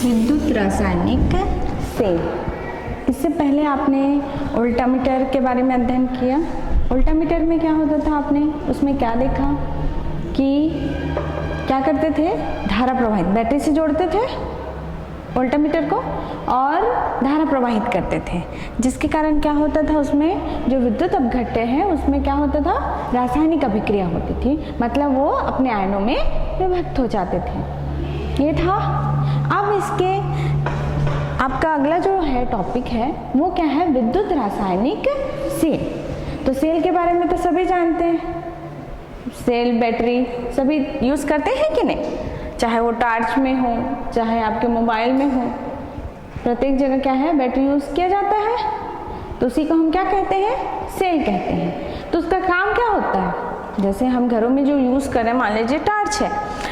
विद्युत रासायनिक सेल। इससे पहले आपने उल्टामीटर के बारे में अध्ययन किया। उल्टामीटर में क्या होता था, आपने उसमें क्या देखा कि क्या करते थे, धारा प्रवाहित, बैटरी से जोड़ते थे उल्टामीटर को और धारा प्रवाहित करते थे, जिसके कारण क्या होता था, उसमें जो विद्युत अपघट्य है उसमें क्या होता था, रासायनिक अभिक्रिया होती थी, मतलब वो अपने आयनों में विभक्त हो जाते थे। ये था। अब इसके आपका अगला जो है टॉपिक है वो क्या है, विद्युत रासायनिक सेल। तो सेल के बारे में तो सभी जानते हैं, सेल बैटरी सभी यूज़ करते हैं कि नहीं, चाहे वो टॉर्च में हो चाहे आपके मोबाइल में हो, प्रत्येक जगह क्या है, बैटरी यूज़ किया जाता है। तो उसी को हम क्या कहते हैं, सेल कहते हैं। तो उसका काम क्या होता है, जैसे हम घरों में जो यूज़ कर रहे हैं, मान लीजिए टॉर्च है,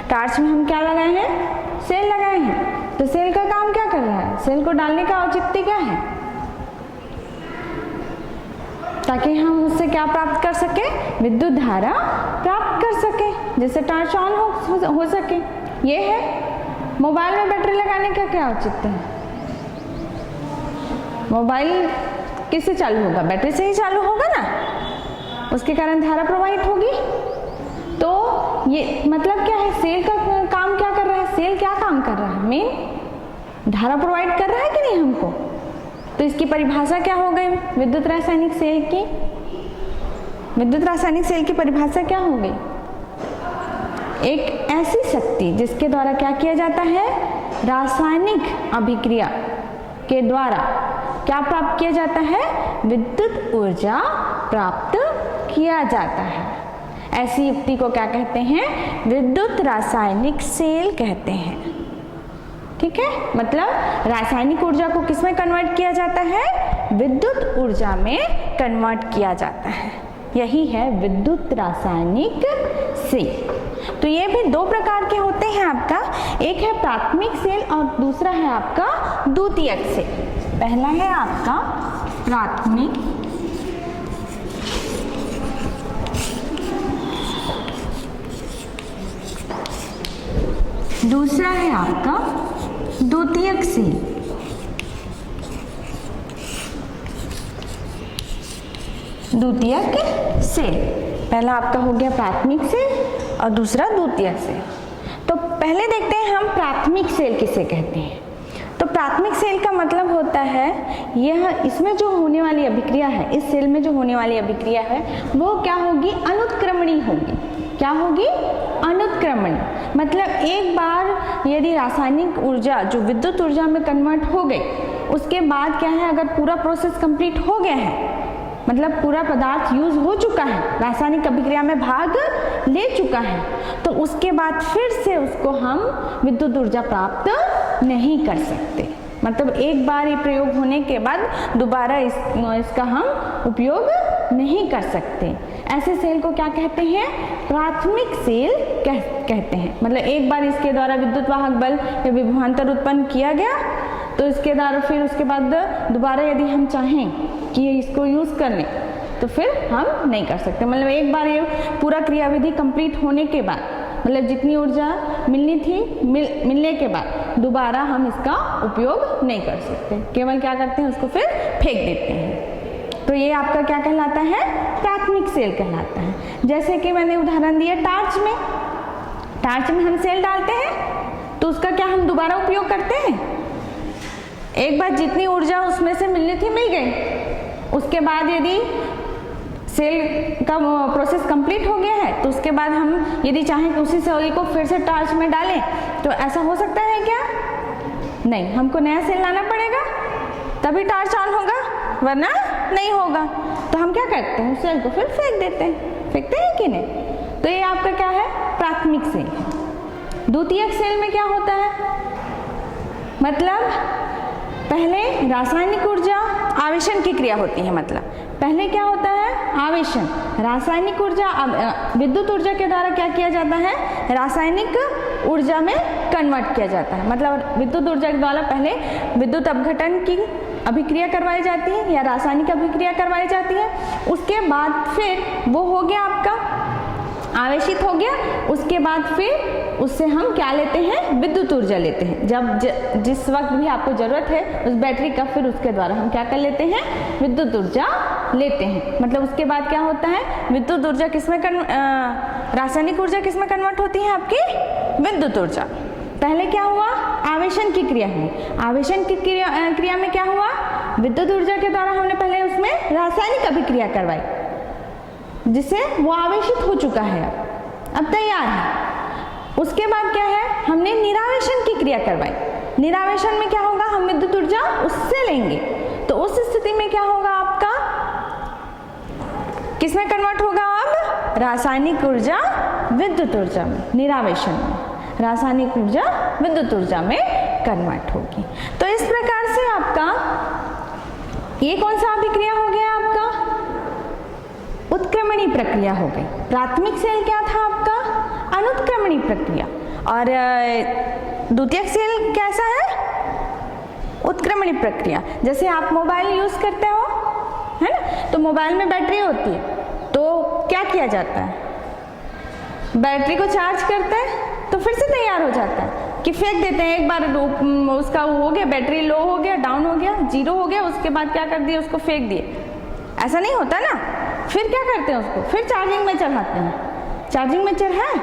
टॉर्च में हम क्या लगाए हैं, सेल लगाए हैं। तो सेल का काम क्या कर रहा है, सेल को डालने का औचित्य क्या है, ताकि हम उससे क्या प्राप्त कर सके, विद्युत धारा प्राप्त कर सके, जिससे टॉर्च ऑन हो सके। ये है। मोबाइल में बैटरी लगाने का क्या औचित्य है, मोबाइल किससे चालू होगा, बैटरी से ही चालू होगा ना, उसके कारण धारा प्रवाहित होगी। तो ये मतलब क्या है, सेल का काम क्या कर रहा है, सेल क्या काम कर रहा है, मेन धारा प्रोवाइड कर रहा है कि नहीं हमको। तो इसकी परिभाषा क्या हो गई विद्युत रासायनिक सेल की, विद्युत रासायनिक सेल की परिभाषा क्या हो गई, एक ऐसी शक्ति जिसके द्वारा क्या किया जाता है, रासायनिक अभिक्रिया के द्वारा क्या प्राप्त किया जाता है, विद्युत ऊर्जा प्राप्त किया जाता है। ऐसी युक्ति को क्या कहते हैं, विद्युत रासायनिक सेल कहते हैं। ठीक है, मतलब रासायनिक ऊर्जा को किस में कन्वर्ट किया जाता है, विद्युत ऊर्जा में कन्वर्ट किया जाता है। यही है विद्युत रासायनिक सेल। तो ये भी दो प्रकार के होते हैं आपका, एक है प्राथमिक सेल और दूसरा है आपका द्वितीयक सेल। पहला है आपका प्राथमिक, दूसरा है आपका द्वितीयक सेल। द्वितीयक सेल, पहला आपका हो गया प्राथमिक सेल और दूसरा द्वितीयक सेल। तो पहले देखते हैं हम प्राथमिक सेल किसे कहते हैं। तो प्राथमिक सेल का मतलब होता है, यह इसमें जो होने वाली अभिक्रिया है, इस सेल में जो होने वाली अभिक्रिया है वो क्या होगी, अनुत्क्रमणी होगी। क्या होगी, अनुत्क्रमणी। मतलब एक बार यदि रासायनिक ऊर्जा जो विद्युत ऊर्जा में कन्वर्ट हो गई, उसके बाद क्या है, अगर पूरा प्रोसेस कंप्लीट हो गया है, मतलब पूरा पदार्थ यूज हो चुका है, रासायनिक अभिक्रिया में भाग ले चुका है, तो उसके बाद फिर से उसको हम विद्युत ऊर्जा प्राप्त नहीं कर सकते। मतलब एक बार ये प्रयोग होने के बाद दोबारा इसका हम उपयोग नहीं कर सकते। ऐसे सेल को क्या कहते हैं, प्राथमिक सेल कहते हैं। मतलब एक बार इसके द्वारा विद्युत वाहक बल या विभवांतर उत्पन्न किया गया, तो इसके द्वारा फिर उसके बाद दोबारा यदि हम चाहें कि इसको यूज़ कर लें तो फिर हम नहीं कर सकते। मतलब एक बार ये पूरा क्रियाविधि कंप्लीट होने के बाद, मतलब जितनी ऊर्जा मिलनी थी मिलने के बाद दोबारा हम इसका उपयोग नहीं कर सकते, केवल क्या करते हैं, उसको फिर फेंक देते हैं। तो ये आपका क्या कहलाता है, प्राथमिक सेल कहलाता है। जैसे कि मैंने उदाहरण दिया टॉर्च में, टॉर्च में हम सेल डालते हैं तो उसका क्या हम दोबारा उपयोग करते हैं, एक बार जितनी ऊर्जा उसमें से मिलनी थी मिल गई, उसके बाद यदि सेल का प्रोसेस कंप्लीट हो गया है तो उसके बाद हम यदि चाहें कि उसी सेल को फिर से टॉर्च में डालें, तो ऐसा हो सकता है क्या, नहीं, हमको नया सेल लाना पड़ेगा तभी टॉर्च ऑन होगा, वरना नहीं होगा। तो हम क्या करते हैं, सेल को फिर फेंक देते हैं, फेंकते हैं कि नहीं। तो ये आपका क्या है, प्राथमिक सेल है। द्वितीयक सेल में क्या होता है, मतलब पहले रासायनिक ऊर्जा आवेशन की क्रिया होती है। मतलब पहले क्या होता है, आवेशन, रासायनिक ऊर्जा विद्युत ऊर्जा के द्वारा क्या किया जाता है, रासायनिक ऊर्जा में कन्वर्ट किया जाता है। मतलब विद्युत ऊर्जा के द्वारा पहले विद्युत अपघटन की अभिक्रिया करवाई जाती है या रासायनिक अभिक्रिया करवाई जाती है, उसके बाद फिर वो हो गया आपका आवेशित हो गया, उसके बाद फिर उससे हम क्या लेते हैं, विद्युत ऊर्जा लेते हैं। जब जिस वक्त भी आपको जरूरत है उस बैटरी का, फिर उसके द्वारा हम क्या कर लेते हैं, विद्युत ऊर्जा लेते हैं। मतलब उसके बाद क्या होता है, विद्युत ऊर्जा किसमें रासायनिक ऊर्जा किसमें कन्वर्ट होती है, आपकी विद्युत ऊर्जा। पहले क्या हुआ, आवेशन की क्रिया हुई। आवेशन की क्रिया में क्या हुआ, विद्युत ऊर्जा के द्वारा हमने पहले उसमें रासायनिक अभिक्रिया करवाई, जिससे वो आवेशित हो चुका है, अब तैयार है। उसके बाद क्या है, हमने निरावेशन की क्रिया करवाई। निरावेशन में क्या होगा, हम विद्युत ऊर्जा उससे लेंगे, तो उस स्थिति में क्या होगा, आपका किसमें कन्वर्ट होगा, अब रासायनिक ऊर्जा विद्युत ऊर्जा में, निरावेशन में रासायनिक ऊर्जा विद्युत ऊर्जा में कन्वर्ट होगी। तो इस प्रकार से आपका ये कौन सा अभिक्रिया हो गया, आपका उत्क्रमणी प्रक्रिया हो गई। प्राथमिक सेल क्या था आपका, अनुत्क्रमणी प्रक्रिया, और द्वितीयक सेल कैसा है, उत्क्रमणी प्रक्रिया। जैसे आप मोबाइल यूज करते हो, है ना, तो मोबाइल में बैटरी होती है, तो क्या किया जाता है, बैटरी को चार्ज करते हैं तो फिर से तैयार हो जाता है कि फेंक देते हैं। एक बार उसका हो गया, बैटरी लो हो गया, डाउन हो गया, जीरो हो गया, उसके बाद क्या कर दिए, उसको फेंक दिए, ऐसा नहीं होता ना। फिर क्या करते हैं, उसको फिर चार्जिंग में चढ़ाते हैं। चार्जिंग में चढ़ाए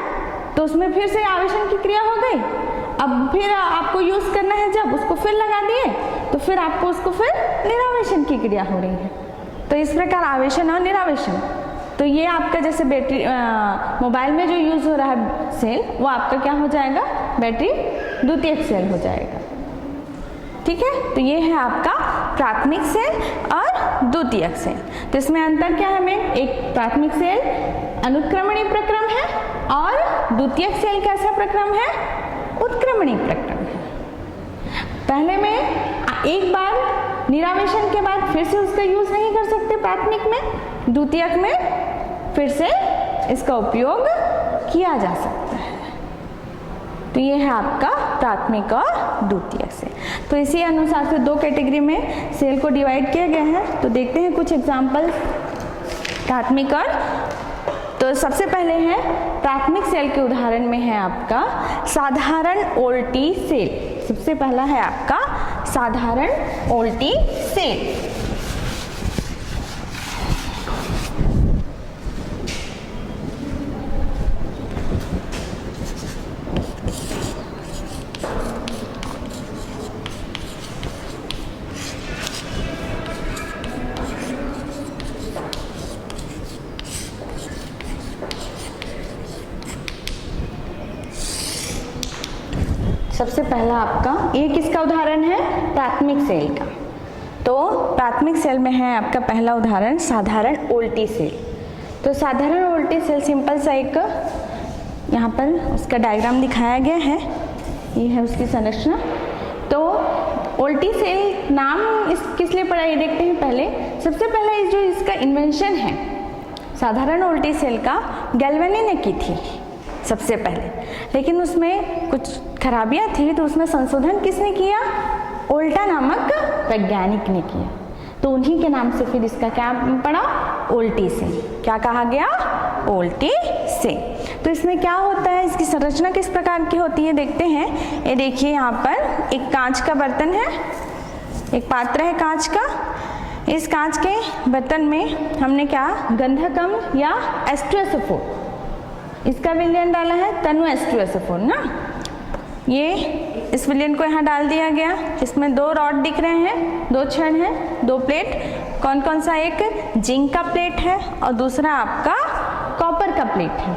तो उसमें फिर से आवेशन की क्रिया हो गई। अब फिर आपको यूज करना है, जब उसको फिर लगा दिए तो फिर आपको उसको फिर निरावेशन की क्रिया हो रही है। तो इस प्रकार आवेशन और निरावेशन, तो ये आपका जैसे बैटरी मोबाइल में जो यूज हो रहा है सेल, वो आपका क्या हो जाएगा, बैटरी द्वितीयक सेल हो जाएगा। ठीक है, तो ये है आपका प्राथमिक सेल और द्वितीयक सेल। तो इसमें अंतर क्या है, में एक प्राथमिक सेल अनुक्रमणी प्रक्रम है और द्वितीयक सेल कैसा प्रक्रम है, उत्क्रमणी प्रक्रम है। पहले में एक बार निरावेशन के बाद फिर से उसका यूज नहीं कर सकते प्राथमिक में, द्वितीयक में फिर से इसका उपयोग किया जा सकता है। तो ये है आपका प्राथमिक और द्वितीयक सेल। तो इसी अनुसार से दो कैटेगरी में सेल को डिवाइड किया गया है। तो देखते हैं कुछ एग्जाम्पल प्राथमिक और, तो सबसे पहले है प्राथमिक सेल के उदाहरण में है आपका साधारण ओल्टी सेल। सबसे पहला है आपका साधारण ओल्टी सेल। सबसे पहला आपका ये किसका उदाहरण है, प्राथमिक सेल का। तो प्राथमिक सेल में है आपका पहला उदाहरण साधारण ओल्टी सेल। तो साधारण ओल्टी सेल सिंपल सा एक यहाँ पर उसका डायग्राम दिखाया गया है, ये है उसकी संरचना। तो ओल्टी सेल नाम इस किस लिए पड़ा ये देखते हैं। पहले सबसे पहले जो इसका इन्वेंशन है साधारण ओल्टी सेल का, गैल्वेनी ने की थी सबसे पहले, लेकिन उसमें कुछ खराबियां थी, तो उसमें संशोधन किसने किया, ओल्टा नामक वैज्ञानिक ने किया। तो उन्हीं के नाम से फिर इसका क्या पड़ा, ओल्टी सेल। क्या कहा गया, ओल्टी सेल। तो इसमें क्या होता है, इसकी संरचना किस प्रकार की होती है देखते हैं। ये देखिए यहाँ पर एक कांच का बर्तन है, एक पात्र है कांच का। इस कांच के बर्तन में हमने क्या, गंधकम या H2SO4, इसका विलयन डाला है तनु H2SO4 ना। ये इस विलयन को यहाँ डाल दिया गया। इसमें दो रॉड दिख रहे हैं, दो छड़ हैं, दो प्लेट। कौन कौन सा, एक जिंक का प्लेट है और दूसरा आपका कॉपर का प्लेट है।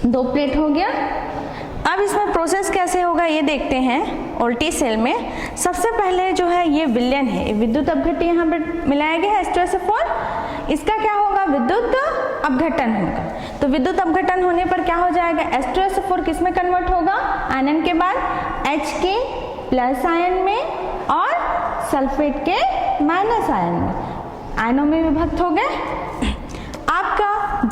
दो प्लेट हो गया। अब इसमें प्रोसेस कैसे होगा ये देखते हैं। ओल्टी सेल में सबसे पहले जो है ये विलयन है, विद्युत अपघट्य यहाँ पर मिलाया गया है H2SO4। इसका क्या होगा, विद्युत अपघटन होगा। तो विद्युत अपघटन होने पर क्या हो जाएगा, H2SO4 किस में कन्वर्ट होगा, आयन के बाद H के प्लस आयन में और सल्फेट के माइनस आयन में, आयनों में विभक्त हो गए। आपका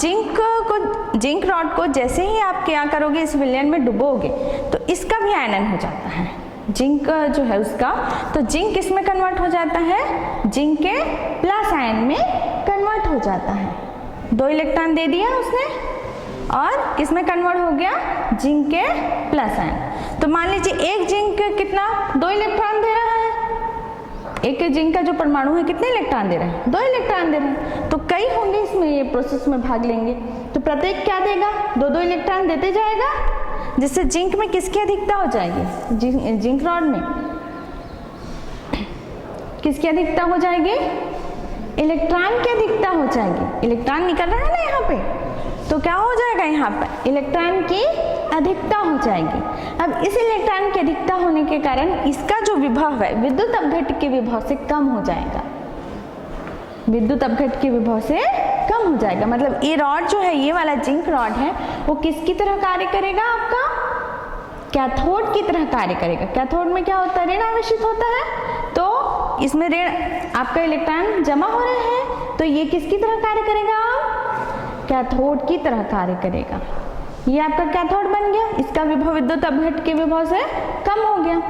जिंक रॉड को जैसे ही आप क्या करोगे, इस विलयन में डुबोगे तो इसका भी आयनन हो जाता है, जिंक जो है उसका। तो जिंक किस में कन्वर्ट हो जाता है, जिंक के प्लस आयन में कन्वर्ट हो जाता है। 2 इलेक्ट्रॉन दे दिया उसने, और किस में कन्वर्ट हो गया, जिंक के प्लस आयन। तो मान लीजिए एक जिंक कितना 2 इलेक्ट्रॉन दे रहा है, एक जिंक का जो परमाणु है कितने इलेक्ट्रॉन दे रहे हैं, 2 इलेक्ट्रॉन दे रहे हैं। तो कई होंगे इसमें, ये प्रोसेस में भाग लेंगे, तो प्रत्येक क्या देगा, 2-2 इलेक्ट्रॉन देते जाएगा, जिससे जिंक में किसकी अधिकता हो जाएगी, जिंक रॉड में किसकी अधिकता हो जाएगी, इलेक्ट्रॉन की अधिकता हो जाएगी। इलेक्ट्रॉन निकल रहा है ना यहाँ पे, तो क्या हो जाएगा, यहाँ पर इलेक्ट्रॉन की अधिकता हो जाएगी। अब इस इलेक्ट्रॉन की अधिकता होने के कारण इसका जो विभव है विद्युत अपघट्य के विभव से कम हो जाएगा, विद्युत अपघट्य के विभव से कम हो जाएगा। मतलब ये रॉड जो है, ये वाला जिंक रॉड है, वो किसकी तरह कार्य करेगा, आपका कैथोड की तरह कार्य करेगा। कैथोड में क्या होता है, ऋण आवेशित होता है, तो इसमें ऋण आपका इलेक्ट्रॉन जमा हो रहे हैं, तो ये किसकी तरह कार्य करेगा, कैथोड की तरह कार्य करेगा। ये आपका कैथोड बन गया, इसका विभव विद्युत अपघट्य के विभव से कम हो गया।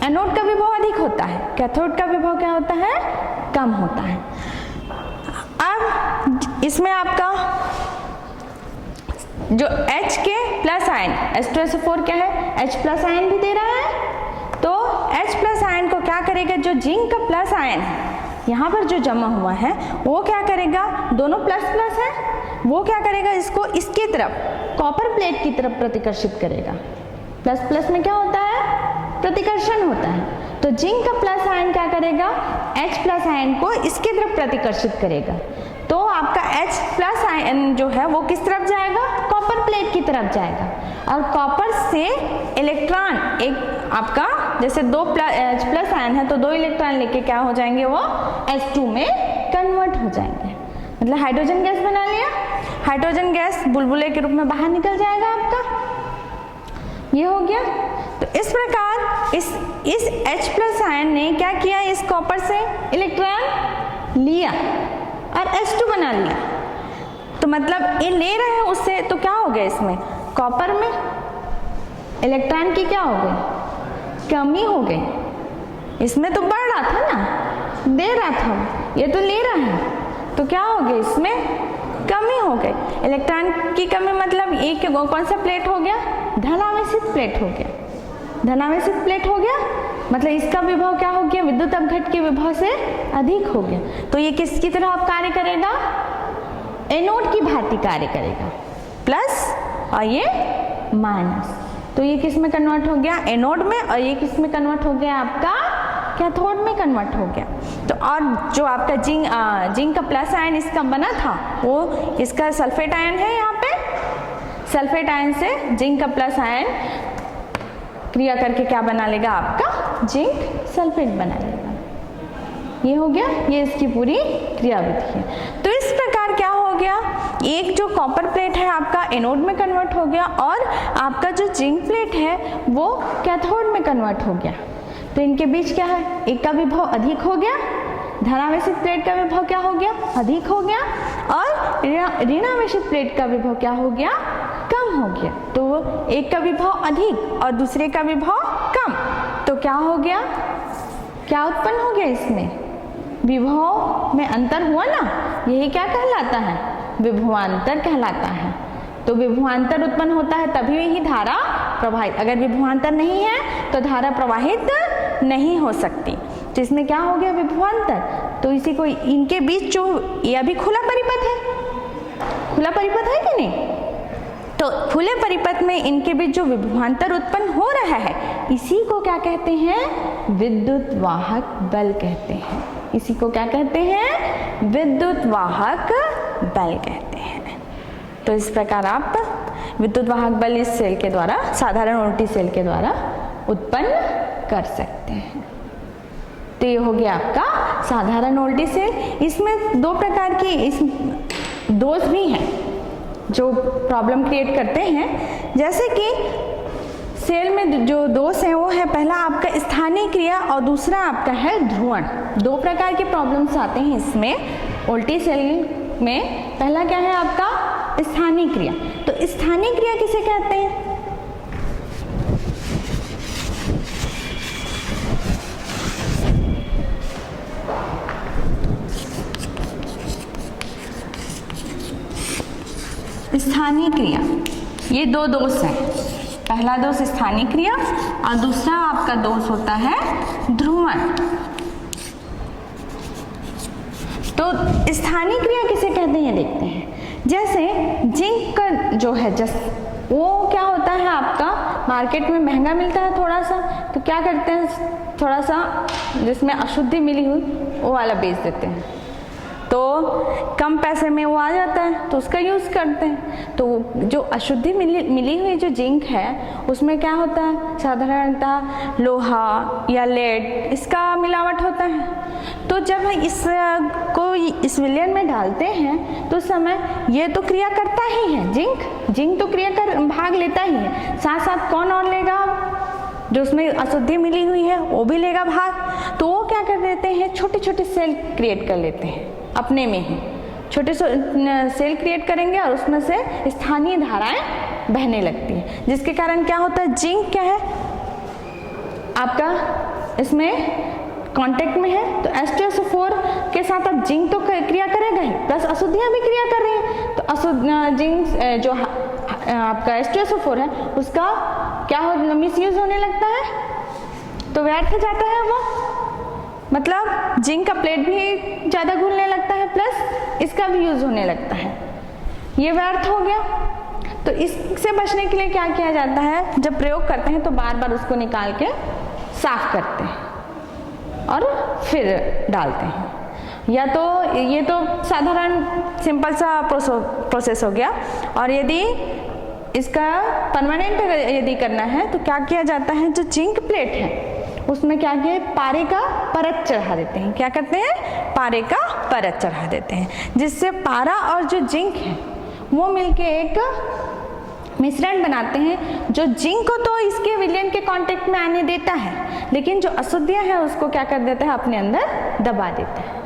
एनोड का विभव अधिक होता है, कैथोड का विभव क्या होता है, कम होता है। अब इसमें आपका जो H के प्लस आयन, H2SO4 क्या है, H प्लस आयन भी दे रहा है, तो H प्लस आयन को क्या करेगा, जो जिंक का प्लस आयन है यहाँ पर जो जमा हुआ है, वो क्या करेगा, दोनों प्लस प्लस है, वो क्या करेगा, इसको इसकी तरफ कॉपर प्लेट की तरफ प्रतिकर्षित करेगा। प्लस प्लस में क्या होता है, प्रतिकर्षण होता है। तो जिंक का प्लस आयन क्या करेगा, H प्लस आयन को इसकी तरफ प्रतिकर्षित करेगा। तो आपका H प्लस आयन जो है वो किस तरफ जाएगा, कॉपर प्लेट की तरफ जाएगा। और कॉपर से इलेक्ट्रॉन, एक आपका जैसे H प्लस आयन है, तो 2 इलेक्ट्रॉन लेके क्या हो जाएंगे, वो H2 में कन्वर्ट हो जाएंगे। मतलब हाइड्रोजन गैस बना लिया, हाइड्रोजन गैस बुलबुले के रूप में बाहर निकल जाएगा आपका, ये हो गया। तो इस प्रकार इस H प्लस आयन ने क्या किया, इस कॉपर से इलेक्ट्रॉन लिया और H2 बना लिया। तो मतलब ये ले रहे हैं उससे, तो क्या हो गया, इसमें कॉपर में इलेक्ट्रॉन की क्या हो गई, कमी हो गई। इसमें तो बढ़ रहा था ना, दे रहा था, ये तो ले रहा है, तो क्या हो गया, इसमें कमी हो गई। इलेक्ट्रॉन की कमी मतलब एक कौन सा प्लेट हो गया, धनावेशित प्लेट हो गया, धनावेशित प्लेट हो गया, मतलब इसका विभव क्या हो गया, विद्युत अपघट्य के विभव से अधिक हो गया। तो ये किसकी तरह आप कार्य करेगा, एनोड की भांति कार्य करेगा, प्लस और ये माइनस। तो ये किस में कन्वर्ट हो गया, एनोड में, और ये किस में कन्वर्ट हो गया, आपका कैथोड में कन्वर्ट हो गया। तो और जो आपका जिंक का प्लस आयन इसका बना था, वो इसका सल्फेट आयन है, यहाँ पे सल्फेट आयन से जिंक का प्लस आयन क्रिया करके क्या बना लेगा, आपका जिंक सल्फेट बना लेगा। ये हो गया, ये इसकी पूरी क्रियाविधि है। तो इस प्रकार क्या हो गया, एक जो कॉपर प्लेट है आपका एनोड में कन्वर्ट हो गया, और आपका जो जिंक प्लेट है वो कैथोड में कन्वर्ट हो गया। तो इनके बीच क्या है, एक का विभव अधिक हो गया, धनावेशित प्लेट का विभव क्या हो गया, अधिक हो गया, और ऋणावेशित प्लेट का विभव क्या हो गया, कम हो गया। तो एक का विभव अधिक और दूसरे का विभव कम, तो क्या हो गया, क्या उत्पन्न हो गया, इसमें विभव में अंतर हुआ ना, यही क्या कहलाता है, विभवांतर कहलाता है। तो विभवांतर उत्पन्न होता है तभी ही धारा प्रवाहित, अगर विभवांतर नहीं है तो धारा प्रवाहित नहीं हो सकती। तो इसमें क्या हो गया, विभवांतर। तो इसी को, इनके बीच जो ये अभी खुला परिपथ है, खुला परिपथ है कि नहीं, तो खुले परिपथ में इनके बीच जो विभवांतर उत्पन्न हो रहा है, इसी को क्या कहते हैं, विद्युत वाहक बल कहते हैं। इसी को क्या कहते हैं, विद्युत वाहक बल कहते हैं। तो इस प्रकार आप विद्युत वाहक बल इस सेल के द्वारा, साधारण उल्टी सेल के द्वारा उत्पन्न कर सकते हैं। तो ये हो गया आपका साधारण उल्टी सेल। इसमें 2 प्रकार की इस दोष भी हैं जो प्रॉब्लम क्रिएट करते हैं। जैसे कि सेल में जो दोष है वो है, पहला आपका स्थानीय क्रिया और दूसरा आपका है ध्रुवण। 2 प्रकार के प्रॉब्लम्स आते हैं इसमें उल्टी सेल में। पहला क्या है आपका स्थानीय क्रिया। तो स्थानीय क्रिया किसे कहते हैं, स्थानीय क्रिया, ये दो दोष हैं। पहला दोष स्थानीय क्रिया और दूसरा आपका दोष होता है ध्रुवण। तो स्थानीय क्रिया किसे कहते हैं देखते हैं। जैसे जिंक का जो है वो क्या होता है आपका मार्केट में महंगा मिलता है थोड़ा सा, तो क्या करते हैं थोड़ा सा जिसमें अशुद्धि मिली हुई वो वाला बेच देते हैं, तो कम पैसे में वो आ जाता है तो उसका यूज़ करते हैं। तो जो अशुद्धि मिली हुई जो जिंक है उसमें क्या होता है, साधारणतः लोहा या लेड इसका मिलावट होता है। तो जब इसको इस विलयन में डालते हैं तो उस समय ये तो क्रिया करता ही है, जिंक तो क्रिया कर भाग लेता ही है, साथ साथ कौन और लेगा, जो उसमें अशुद्धि मिली हुई है वो भी लेगा भाग। तो वो क्या कर देते हैं, छोटे छोटे सेल क्रिएट कर लेते हैं अपने में ही, छोटे सेल क्रिएट करेंगे और उसमें से स्थानीय धाराएं बहने लगती हैं, जिसके कारण क्या होता है, जिंक क्या है आपका इसमें कांटेक्ट में है, तो H2SO4 के साथ अब जिंक तो क्रिया करेगा ही, प्लस अशुद्धियां भी क्रिया कर रही हैं। तो जिंक जो आपका H2SO4 है उसका क्या हो मिसयूज होने लगता है, तो व्यर्थ जाता है वो, मतलब जिंक का प्लेट भी ज़्यादा घुलने लगता है, प्लस इसका भी यूज होने लगता है, ये व्यर्थ हो गया। तो इससे बचने के लिए क्या किया जाता है, जब प्रयोग करते हैं तो बार बार उसको निकाल के साफ करते हैं और फिर डालते हैं। या तो ये तो साधारण सिंपल सा प्रोसेस हो गया। और यदि इसका परमानेंट यदि करना है तो क्या किया जाता है, जो जिंक प्लेट है उसमें क्या किया, पारे का परत चढ़ा देते हैं। क्या करते हैं, पारे का परत चढ़ा देते हैं, जिससे पारा और जो जिंक है वो मिलके एक मिश्रण बनाते हैं, जो जिंक को तो इसके विलयन के कांटेक्ट में आने देता है, लेकिन जो अशुद्धियां हैं उसको क्या कर देता है, अपने अंदर दबा देता है,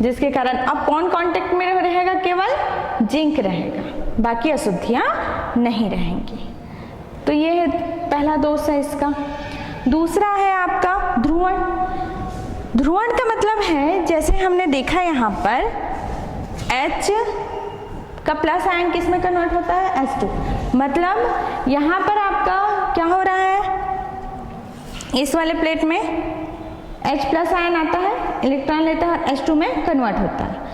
जिसके कारण अब कौन कांटेक्ट में रहेगा, केवल जिंक रहेगा, बाकी अशुद्धियां नहीं रहेंगी। तो ये पहला दोष है इसका। दूसरा है आपका ध्रुवण। ध्रुवण का मतलब है, जैसे हमने देखा यहाँ पर H का प्लस आयन किस में कन्वर्ट होता है, H2, मतलब यहाँ पर आपका क्या हो रहा है, इस वाले प्लेट में H प्लस आयन आता है, इलेक्ट्रॉन लेता है, H2 में कन्वर्ट होता है।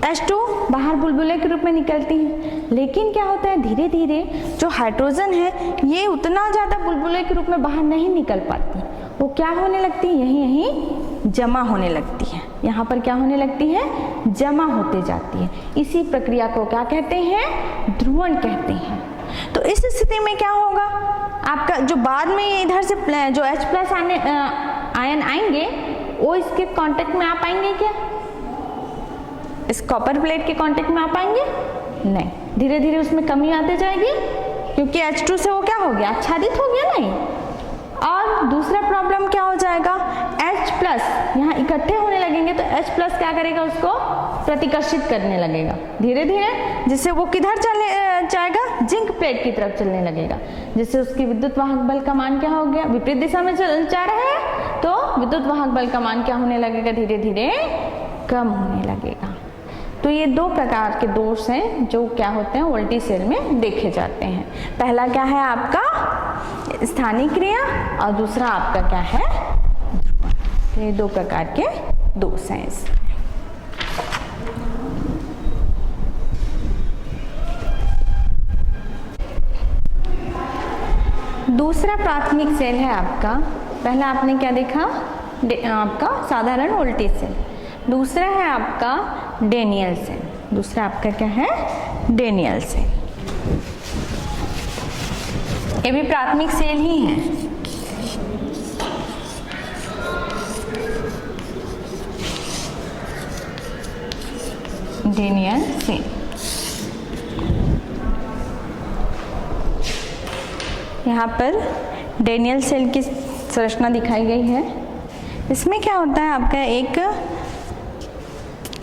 H2 बाहर बुलबुले के रूप में निकलती है, लेकिन क्या होता है, धीरे धीरे जो हाइड्रोजन है ये उतना ज़्यादा बुलबुले के रूप में बाहर नहीं निकल पाती, वो क्या होने लगती है, यहीं जमा होने लगती है, यहाँ पर क्या होने लगती है, जमा होते जाती है। इसी प्रक्रिया को क्या कहते हैं, ध्रुवण कहते हैं। तो इस स्थिति में क्या होगा, आपका जो बाद में इधर से जो H प्लस आयन आएंगे वो इसके कांटेक्ट में आ पाएंगे क्या, इस कॉपर प्लेट के कांटेक्ट में आ पाएंगे, नहीं, धीरे धीरे उसमें कमी आते जाएगी, क्योंकि H2 से वो क्या हो गया, आच्छादित हो गया नहीं। और दूसरा प्रॉब्लम क्या हो जाएगा, H प्लस यहाँ इकट्ठे होने लगेंगे, तो H प्लस क्या करेगा, उसको प्रतिकर्षित करने लगेगा धीरे धीरे, जिससे वो किधर चले जाएगा, जिंक प्लेट की तरफ चलने लगेगा, जिससे उसकी विद्युत वाहक बल का मान क्या हो गया, विपरीत दिशा में जा रहा है, तो विद्युत वाहक बल का मान क्या होने लगेगा, धीरे धीरे कम होने लगेगा। तो ये दो प्रकार के दोष हैं जो क्या होते हैं, वोल्टी सेल में देखे जाते हैं। पहला क्या है आपका स्थानीय क्रिया और दूसरा आपका क्या है, तो ये दो प्रकार के दोष हैं इसमें। दूसरा प्राथमिक सेल है आपका, पहला आपने क्या देखा, आपका साधारण वोल्टेज सेल, दूसरा है आपका डेनियल सेल, दूसरा आपका क्या है, डेनियल सेल। ये भी प्राथमिक सेल ही है। डेनियल सेल, यहाँ पर डेनियल सेल की संरचना दिखाई गई है। इसमें क्या होता है, आपका एक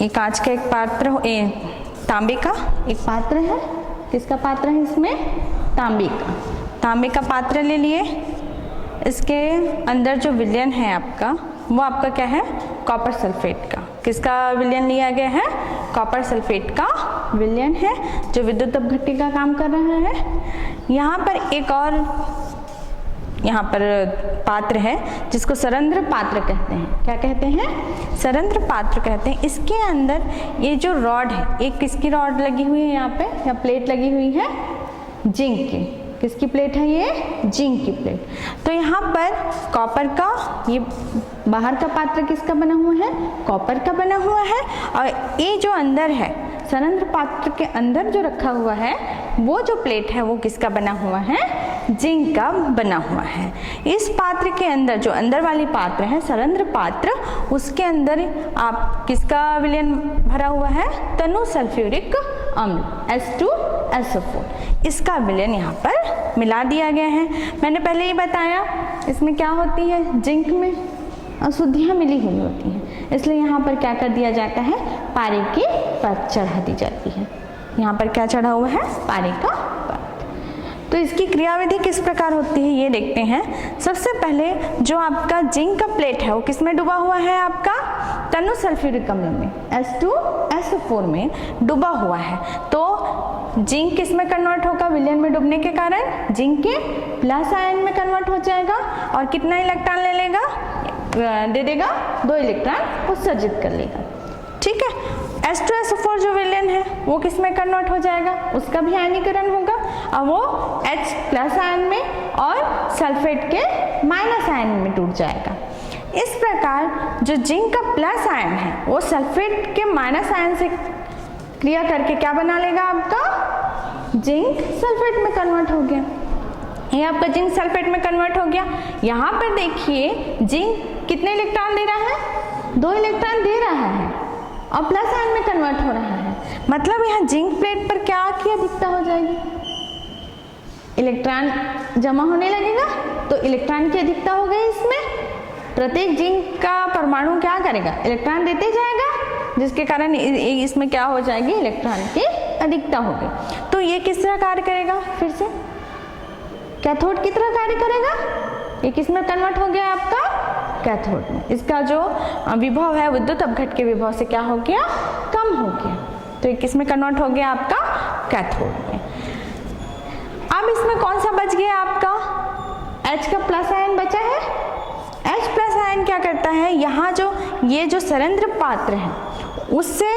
कांच का एक पात्र, तांबे का एक पात्र है, किसका पात्र है इसमें, तांबे का पात्र ले लिए, इसके अंदर जो विलयन है आपका वो क्या है, कॉपर सल्फेट का, किसका विलयन लिया गया है, कॉपर सल्फेट का विलयन है जो विद्युत अपघट्य का काम कर रहा है। यहाँ पर एक और यहाँ पर पात्र है जिसको सरंध्र पात्र कहते हैं। क्या कहते हैं? सरंध्र पात्र कहते हैं। इसके अंदर ये जो रॉड है, एक किसकी रॉड लगी हुई है यहाँ पे, या प्लेट लगी हुई है? जिंक की। किसकी प्लेट है ये? जिंक की प्लेट। तो यहाँ पर कॉपर का, ये बाहर का पात्र किसका बना हुआ है? कॉपर का बना हुआ है। और ये जो अंदर है, सरंध्र पात्र के अंदर जो रखा हुआ है, वो जो प्लेट है वो किसका बना हुआ है? जिंक का बना हुआ है। इस पात्र के अंदर, जो अंदर वाली पात्र है सरंध्र पात्र, उसके अंदर आप किसका विलयन भरा हुआ है? तनु सल्फ्यूरिक अम्ल H2SO4। इसका विलयन यहाँ पर मिला दिया गया है। मैंने पहले ही बताया इसमें क्या होती है, जिंक में अशुद्धियाँ मिली हुई होती हैं, इसलिए यहाँ पर क्या कर दिया जाता है? पारे की परत चढ़ा दी जाती है। यहाँ पर क्या चढ़ा हुआ है? पारे का परत। तो इसकी क्रियाविधि किस प्रकार होती है ये देखते हैं। सबसे पहले जो आपका जिंक का प्लेट है वो किस में डूबा हुआ है? आपका तनु सल्फ्यूरिक अम्ल में, H2SO4 में डूबा हुआ है। तो जिंक किस में कन्वर्ट होगा? विलयन में डूबने के कारण जिंक के प्लस आयन में कन्वर्ट हो जाएगा और कितना इलेक्ट्रॉन ले लेगा? दे देगा 2 इलेक्ट्रॉन उत्सर्जित कर लेगा। ठीक है। H2SO4 जो विलयन है वो किस में कन्वर्ट हो जाएगा? उसका भी आयनीकरण होगा और वो H प्लस आयन में और सल्फेट के माइनस आयन में टूट जाएगा। इस प्रकार जो जिंक का प्लस आयन है वो सल्फेट के माइनस आयन से क्रिया करके क्या बना लेगा? आपका जिंक सल्फेट में कन्वर्ट हो गया। ये आपका जिंक सल्फेट में कन्वर्ट हो गया। यहाँ पर देखिए जिंक कितने इलेक्ट्रॉन दे रहा है? 2 इलेक्ट्रॉन दे रहा है और प्लस आयन में कन्वर्ट हो रहा है। मतलब यहाँ जिंक प्लेट पर क्या की अधिकता हो जाएगी? इलेक्ट्रॉन जमा होने लगेगा तो इलेक्ट्रॉन की अधिकता हो गई। इसमें प्रत्येक जिंक का परमाणु क्या करेगा? इलेक्ट्रॉन देते जाएगा, जिसके कारण इसमें क्या हो जाएगी? इलेक्ट्रॉन की अधिकता हो गई। तो ये किस तरह कार्य करेगा? फिर से कैथोड की तरह कार्य करेगा। ये किस में कन्वर्ट हो गया? आपका कैथोड में। इसका जो विभव है विद्युत अपघट्य के विभव से क्या हो गया? कम हो गया। तो ये किस में कन्वर्ट हो गया? आपका कैथोड में। अब इसमें कौन सा बच गया? आपका H का प्लस आयन बचा है। H प्लस आयन क्या करता है? यहाँ जो ये जो सरंध्र पात्र है उससे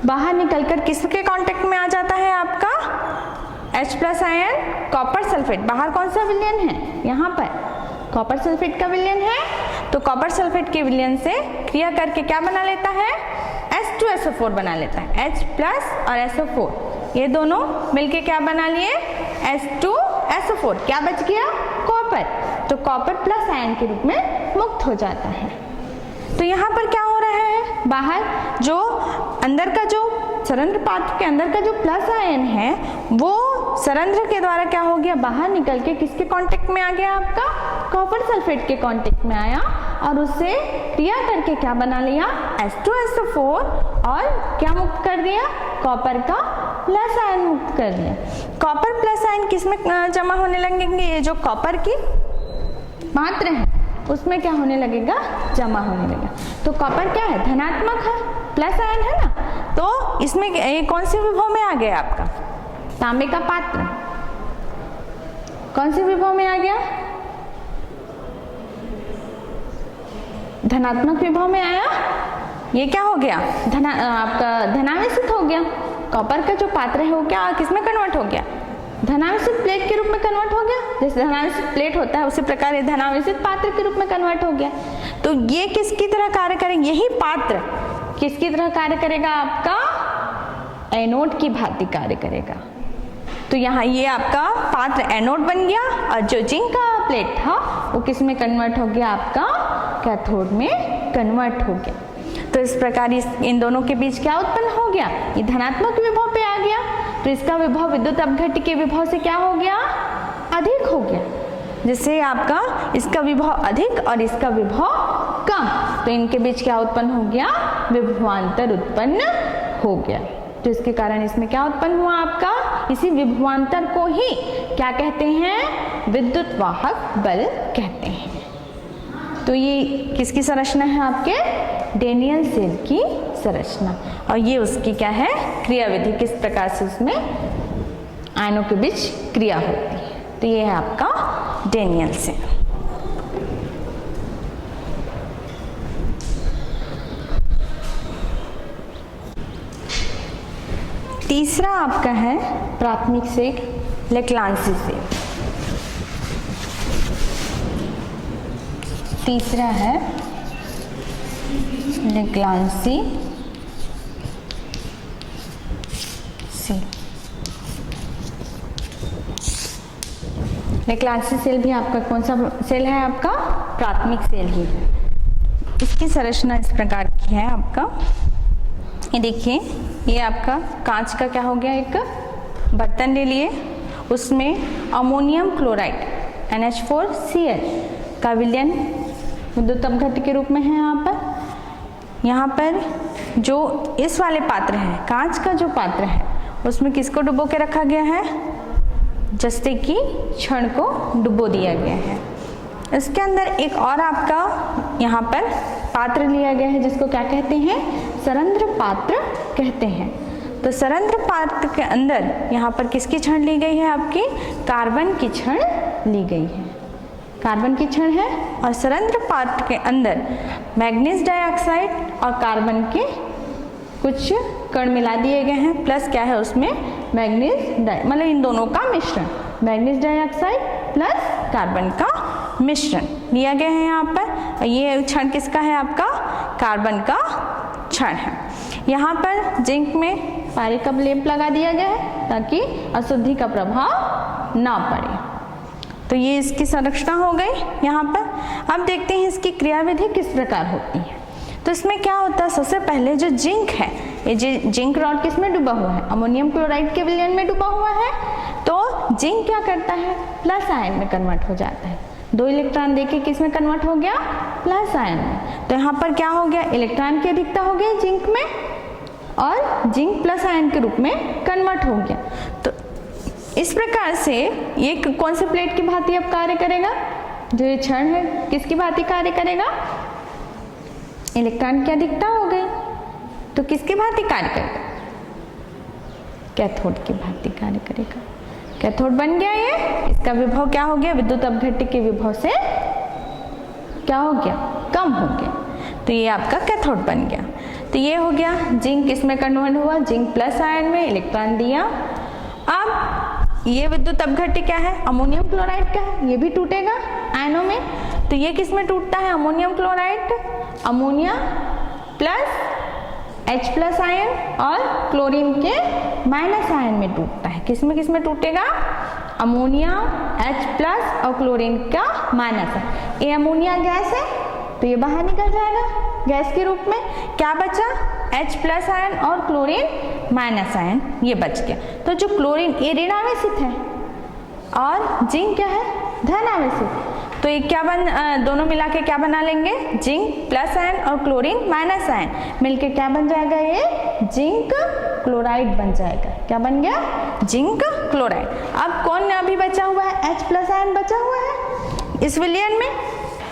बाहर निकलकर किसके कांटेक्ट में आ जाता है? आपका H plus ion copper sulphate. बाहर कौन सा विलयन है? यहाँ पर कॉपर सल्फेट का विलयन है। तो कॉपर सल्फेट के विलयन से क्रिया करके क्या बना लेता है? H2SO4 बना लेता है। H प्लस और SO4 ये दोनों मिलके क्या बना लिए? H2SO4। क्या बच गया? कॉपर। तो कॉपर प्लस आयन के रूप में मुक्त हो जाता है। तो यहाँ पर क्या हो रहा है? बाहर जो अंदर का जो सरंध्र पात्र के अंदर का जो प्लस आयन है वो सरंध्र के द्वारा क्या हो गया? बाहर निकल के किसके कांटेक्ट में आ गया? आपका कॉपर सल्फेट के कांटेक्ट में आया और उससे क्रिया करके क्या बना लिया? H2SO4 और क्या मुक्त कर दिया? कॉपर का प्लस आयन मुक्त कर दिया। कॉपर प्लस आयन किस में जमा होने लगेंगे? ये जो कॉपर की मात्रा है उसमें क्या होने लगेगा? जमा होने लगेगा। तो कॉपर क्या है? धनात्मक है, प्लस आयन है ना। तो इसमें ये कौन सी विभव में आ गया? आपका तांबे का पात्र कौन सी विभव में आ गया? धनात्मक विभव में आया। ये क्या हो गया? आपका धनावेशित हो गया। कॉपर का जो पात्र है वो क्या किस में कन्वर्ट हो गया? धनावेशित प्लेट के रूप में कन्वर्ट हो गया। जैसे धनावेशित प्लेट होता है उसी प्रकार ये धनावेशित पात्र के रूप में कन्वर्ट हो गया। तो ये किसकी तरह कार्य करेंगे? यही पात्र किसकी तरह कार्य करेगा? आपका एनोड की भांति कार्य करेगा। तो यहाँ ये आपका पात्र एनोड बन गया और जो जिंक का प्लेट था वो किस में कन्वर्ट हो गया? आपका कैथोड में कन्वर्ट हो गया। तो इस प्रकार इन दोनों के बीच क्या उत्पन्न हो गया? ये धनात्मक विभव पे आ गया। तो इसका विभव विद्युत अपघट्य के विभव से क्या हो गया? अधिक हो गया। जिससे आपका इसका विभव अधिक और इसका विभव कम, तो इनके बीच क्या उत्पन्न हो गया? विभवांतर उत्पन्न हो गया। तो इसके कारण इसमें क्या उत्पन्न हुआ? आपका इसी विभवांतर को ही क्या कहते हैं? विद्युत वाहक बल कहते हैं। तो ये किसकी संरचना है? आपके डैनियल सेल की संरचना, और ये उसकी क्या है, क्रियाविधि, किस प्रकार से उसमें आयनों के बीच क्रिया होती है। तो ये है आपका डेनियल सेल। तीसरा आपका है प्राथमिक सेल, लेक्लांसी सेल। तीसरा है लेक्लांसी सेल। लेक्लांसी सेल भी आपका कौन सा सेल है, आपका प्राथमिक सेल ही है। इसकी संरचना इस प्रकार की है आपका, ये देखिए, ये आपका कांच का क्या हो गया, एक बर्तन ले लिए, उसमें अमोनियम क्लोराइड NH4Cl का विलयन विद्युत अपघट्य के रूप में है। यहाँ पर जो इस वाले पात्र है, कांच का जो पात्र है, उसमें किसको डुबो के रखा गया है, जस्ते की क्षण को डुबो दिया गया है। इसके अंदर एक और आपका यहाँ पर पात्र लिया गया है, जिसको क्या कहते हैं, सरंध्र पात्र कहते हैं। तो सरंध्र पात्र के अंदर यहाँ पर किसकी क्षण ली गई है, आपकी कार्बन की क्षण ली गई है, कार्बन की क्षण है। और सरंध्र पात्र के अंदर मैग्नीज डाइऑक्साइड और कार्बन के कुछ कण मिला दिए गए हैं, प्लस क्या है उसमें मैग्नीज मतलब इन दोनों का मिश्रण, मैग्नीज डाइऑक्साइड प्लस कार्बन का मिश्रण लिया गया है यहाँ पर। ये क्षण किसका है, आपका कार्बन का क्षण है। यहाँ पर जिंक में पारे का लेप लगा दिया गया है ताकि अशुद्धि का प्रभाव ना पड़े। तो ये इसकी संरचना हो गई यहाँ पर। अब देखते हैं इसकी क्रियाविधि किस प्रकार होती है। तो इसमें क्या होता है, सबसे पहले जो जिंक है, ये जिंक रॉड किस में डूबा हुआ है, अमोनियम क्लोराइड के विलयन में डूबा हुआ है। तो जिंक क्या करता है, प्लस आयन में कन्वर्ट हो जाता है। 2 इलेक्ट्रॉन देके किस में कन्वर्ट हो गया, प्लस आयन में। तो यहाँ पर क्या हो गया, इलेक्ट्रॉन की अधिकता हो गई जिंक में, और जिंक प्लस आयन के रूप में कन्वर्ट हो गया। तो इस प्रकार से ये कौन से प्लेट की भांति अब कार्य करेगा, जो ये क्षण है किसकी भांति कार्य करेगा, इलेक्ट्रॉन की अधिकता हो गई, तो किसकी भांति कार्य करेगा, कैथोड की भांति कार्य करेगा। कैथोड बन गया ये, इसका विभव क्या हो गया, विद्युत अपघट्य के विभव से क्या हो गया, कम हो गया। तो ये आपका कैथोड बन गया। तो ये हो गया, जिंक किसमें कन्वर्ट हुआ, जिंक प्लस आयन में, इलेक्ट्रॉन दिया। अब ये विद्युत अपघट्य क्या है, अमोनियम क्लोराइड का है, ये भी टूटेगा आयनों में। तो ये किसमें टूटता है, ammonium chloride, ammonia plus H plus ion और क्लोरीन के माइनस आयन में टूटता है। किसमें टूटेगा, अमोनिया, H प्लस और क्लोरीन का माइनस है। ये अमोनिया गैस है तो ये बाहर निकल जाएगा गैस के रूप में। क्या बचा, H प्लस आयन और क्लोरीन माइनस आयन, ये बच गया। तो जो क्लोरीन ये ऋणावेशित है और जिंक क्या है, धनावेशित। तो ये क्या दोनों मिला के क्या बना लेंगे, जिंक प्लस आयन और क्लोरीन माइनस आयन मिलके क्या बन जाएगा, ये जिंक क्लोराइड बन जाएगा। क्या बन गया, जिंक क्लोराइड। अब कौन अभी बचा हुआ है, H प्लस आयन बचा हुआ है इस विलयन में।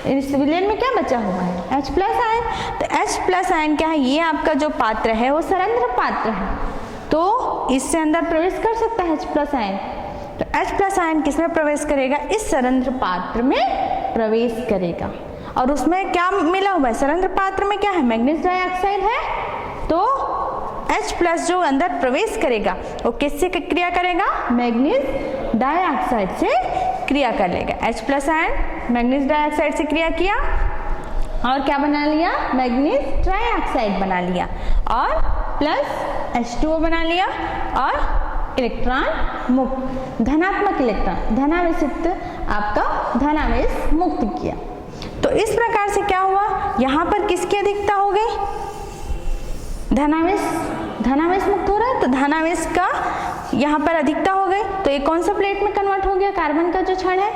इस विलयन में क्या बचा हुआ है, H प्लस आयन। तो H प्लस आयन क्या है, ये आपका जो पात्र है वो सरंध्र पात्र है, तो इससे अंदर प्रवेश कर सकता है H प्लस आयन। तो H प्लस आयन किसमें प्रवेश करेगा, इस सरंध्र पात्र में प्रवेश करेगा। और उसमें क्या मिला हुआ है, सरंध्र पात्र में क्या है, मैग्नीज डाइऑक्साइड है। तो H प्लस जो अंदर प्रवेश करेगा वो किससे क्रिया करेगा, मैग्नीज डाइऑक्साइड से क्रिया कर लेगा। H plus ion manganese dioxide से क्रिया किया और क्या बना लिया, मैग्नीज ट्राइऑक्साइड बना लिया और प्लस H2O बना लिया और इलेक्ट्रॉन मुक्त, धनात्मक इलेक्ट्रॉन, धनावेशित आपका धनावेश मुक्त किया। तो इस प्रकार से क्या हुआ, यहाँ पर किसकी अधिकता हो गई, धनावेश मुक्त हो रहा है, तो धनावेश का यहाँ पर अधिकता हो गई। तो ये कौन सा प्लेट में कन्वर्ट हो गया, कार्बन का जो क्षण है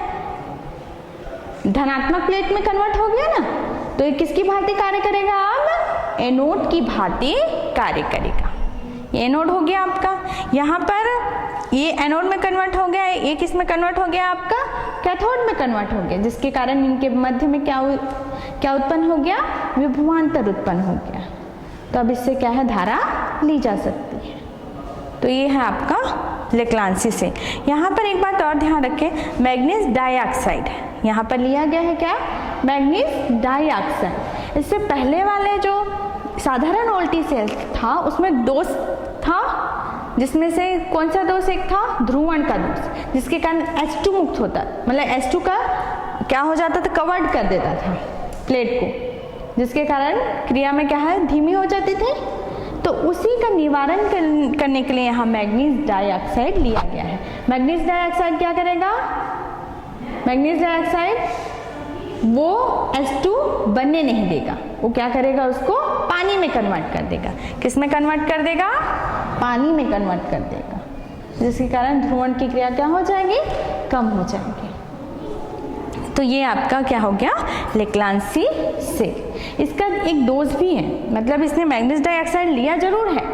धनात्मक प्लेट में कन्वर्ट हो गया ना। तो ये किसकी भांति कार्य करेगा, अब एनोड की भांति कार्य करेगा। ये एनोड हो गया आपका, यहाँ पर ये एनोड में कन्वर्ट हो गया, ये किस में कन्वर्ट हो गया, आपका कैथोड में कन्वर्ट हो गया, जिसके कारण इनके मध्य में क्या उत्पन्न हो गया, विभवांतर उत्पन्न हो गया। तो अब इससे क्या है, धारा ली जा सकती है। तो ये है आपका लेक्लांसी सेल। यहाँ पर एक बात और ध्यान रखें, मैग्नीज डाइऑक्साइड यहाँ पर लिया गया है क्या, मैग्नीज डाइऑक्साइड। इससे पहले वाले जो साधारण ओल्टी सेल था उसमें दोष था, जिसमें से कौन सा दोष एक था, ध्रुवण का दोष, जिसके कारण H2 मुक्त होता, मतलब H2 का क्या हो जाता था, कवर्ड कर देता था प्लेट को, जिसके कारण क्रिया में क्या है, धीमी हो जाती थी। तो उसी का निवारण करने के लिए यहाँ मैग्नीज डाइऑक्साइड लिया गया है। मैग्नीज डाइऑक्साइड क्या करेगा, मैग्नीज डाइऑक्साइड वो H2 बनने नहीं देगा, वो क्या करेगा, उसको पानी में कन्वर्ट कर देगा। किस में कन्वर्ट कर देगा, पानी में कन्वर्ट कर देगा, जिसके कारण ध्रुवण की क्रिया क्या हो जाएगी, कम हो जाएगी। तो ये आपका क्या हो गया, लेक्लांसी सेल। इसका एक दोष भी है, मतलब इसने मैग्नीज डाइऑक्साइड लिया जरूर है,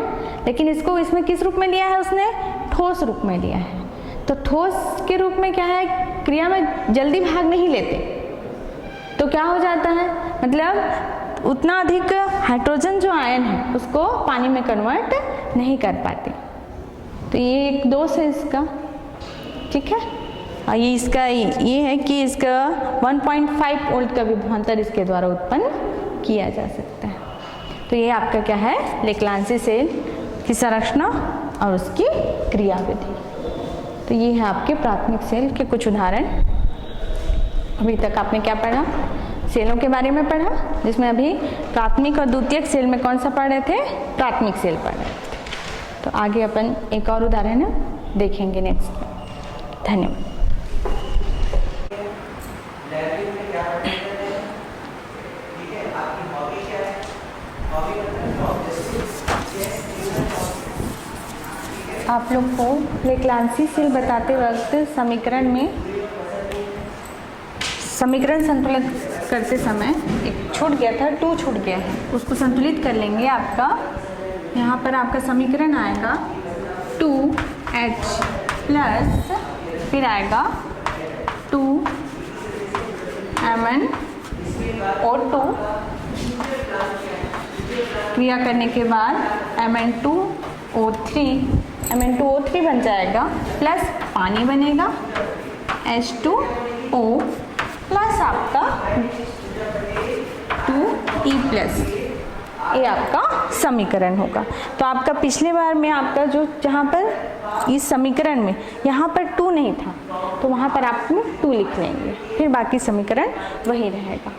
लेकिन इसको इसमें किस रूप में लिया है, उसने ठोस रूप में लिया है। तो ठोस के रूप में क्या है, क्रिया में जल्दी भाग नहीं लेते, तो क्या हो जाता है, मतलब उतना अधिक हाइड्रोजन जो आयन है उसको पानी में कन्वर्ट नहीं कर पाते। तो ये एक दोष है इसका, ठीक है। और ये इसका ये है कि इसका 1.5 वोल्ट का विभवांतर इसके द्वारा उत्पन्न किया जा सकता है। तो ये आपका क्या है, लेक्लांसी सेल की संरचना और उसकी क्रियाविधि। तो ये है आपके प्राथमिक सेल के कुछ उदाहरण। अभी तक आपने क्या पढ़ा, सेलों के बारे में पढ़ा, जिसमें अभी प्राथमिक और द्वितीयक सेल में कौन सा पढ़ रहे थे, प्राथमिक सेल पढ़ रहे थे। तो आगे अपन एक और उदाहरण देखेंगे नेक्स्ट। धन्यवाद। आप लोग को लेक्लांसी सेल बताते वक्त समीकरण संतुलित करते समय एक छूट गया था, 2 छूट गया है, उसको संतुलित कर लेंगे। आपका यहाँ पर आपका समीकरण आएगा 2H प्लस फिर आएगा 2MnO2 क्रिया करने के बाद Mn2O3 बन जाएगा, प्लस पानी बनेगा H2O प्लस आपका 2E प्लस, ये आपका समीकरण होगा। तो आपका पिछले बार में आपका जो जहाँ पर इस समीकरण में यहाँ पर 2 नहीं था, तो वहाँ पर आप 2 लिख लेंगे, फिर बाकी समीकरण वही रहेगा।